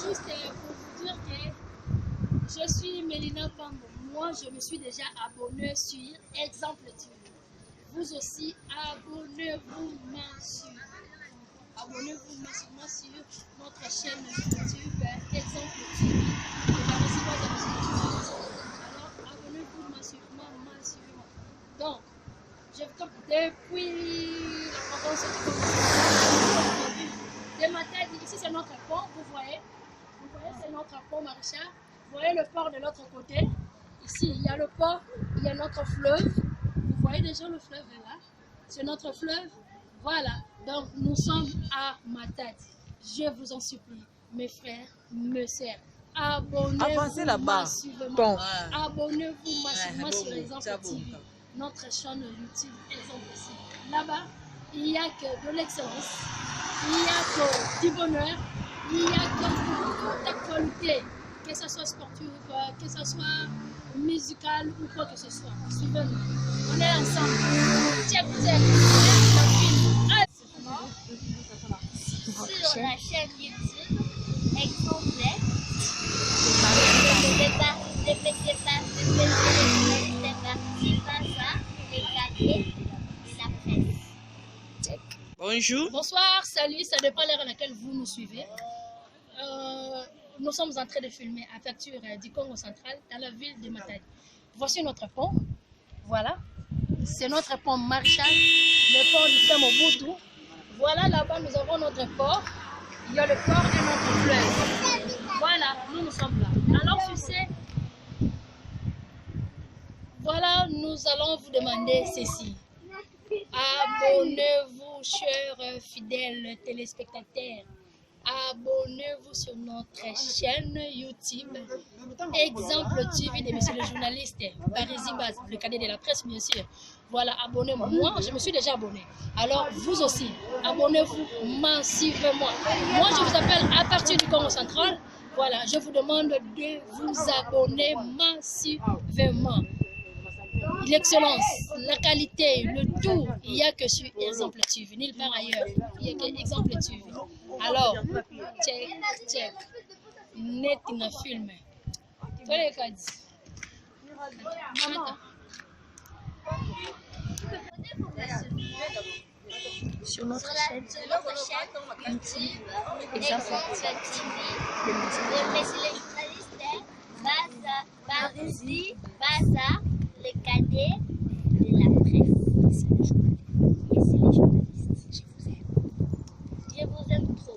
juste pour vous dire que je suis Mélina Pambo. Moi, je me suis déjà abonnée sur Exemple TV. Vous aussi, abonnez-vous sur notre chaîne YouTube Exemple TV. Alors, abonnez-vous massivement. Donc, je comme depuis la province de ma tête, ici c'est notre pont, vous voyez c'est notre pont Maréchal. Vous voyez le port de l'autre côté. Ici, il y a le port, il y a notre fleuve. Vous voyez déjà le fleuve est là. C'est notre fleuve. Voilà. Donc, nous sommes à Matadi. Je vous en supplie, mes frères, mes sœurs. Abonnez-vous massivement. Abonnez-vous massivement sur Exemple TV. Notre chaîne YouTube Exemple TV. Là-bas, il n'y a que de l'excellence. Il n'y a que du bonheur. Il y a que toute actualité. Que ce soit sportive, que ce soit musical ou quoi que ce soit. Suivez-nous. On est ensemble. Check. Sur la chaîne YouTube, Exemple. Bonjour. Bonsoir, salut, ça dépend de l'heure à laquelle vous nous suivez. Nous sommes en train de filmer à Facture du Congo central dans la ville de Matadi. Voici notre pont. Voilà. C'est notre pont Maréchal, le pont du Sam Mobutu. Voilà, là-bas, nous avons notre port. Il y a le port et notre fleuve. Voilà, nous sommes là. Alors, sur ce, voilà, nous allons vous demander ceci. Abonnez-vous, chers fidèles téléspectateurs. Abonnez-vous sur notre chaîne YouTube Exemple TV de monsieur le journaliste Paris Baz, le cadet de la presse bien sûr. Voilà, abonnez-moi. Moi, je me suis déjà abonné. Alors, vous aussi, abonnez-vous massivement. Moi, je vous appelle à partir du Congo central. Voilà, je vous demande de vous abonner massivement. L'excellence, la qualité, le tout, il n'y a que sur Exemple TV, nulle part ailleurs. Il n'y a que Exemple TV. Alors, check. Net na film. Sur notre chaîne YouTube, Exemple TV, le monsieur le journaliste Baza, le cadet de la presse. Monsieur le journaliste, je vous aime. Je vous aime trop.